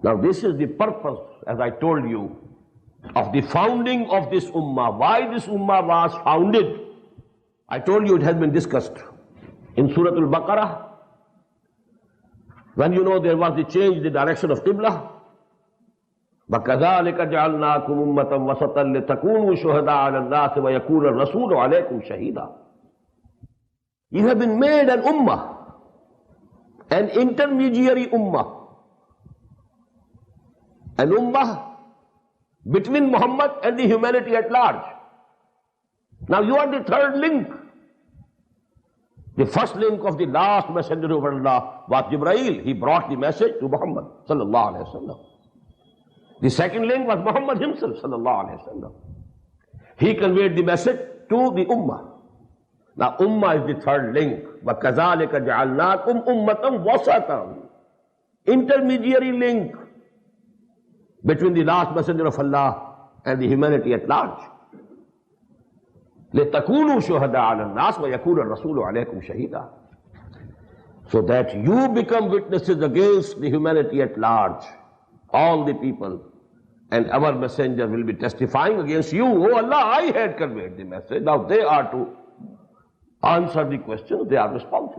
Now this is the purpose, as I told you, of the founding of this ummah. Why this ummah was founded? I told you it has been discussed in Surah Al-Baqarah. When you know there was the change in the direction of Qibla. وَكَذَلِكَ جَعَلْنَاكُمْ أُمَّةً وَسَطًا لِتَكُونُوا شُهَدَاءَ عَلَى النَّاسِ وَيَكُونَ الرَّسُولُ عَلَيْكُمْ شَهِيدًا. You have been made an ummah, an intermediary ummah. An ummah between Muhammad and the humanity at large. Now you are the third link. The first link of the last messenger of Allah was Jibreel. He brought the message to Muhammad sallallahu alaihi wasallam. The second link was Muhammad himself sallallahu alaihi wasallam. He conveyed the message to the ummah. Now ummah is the third link. وَكَذَلِكَ جَعَلْنَاكُمْ أُمَّةً وَسَطًا. Intermediary link between the last messenger of Allah and the humanity at large. لِتَكُونُوا شُهَدَاءَ عَلَى النَّاسِ وَيَكُونَ الرَّسُولُ عَلَيْكُمْ شَهِيدًا. So that you become witnesses against the humanity at large, all the people, and our messenger will be testifying against you. Oh Allah, I had conveyed the message. Now they are to answer the questions, they are responsible.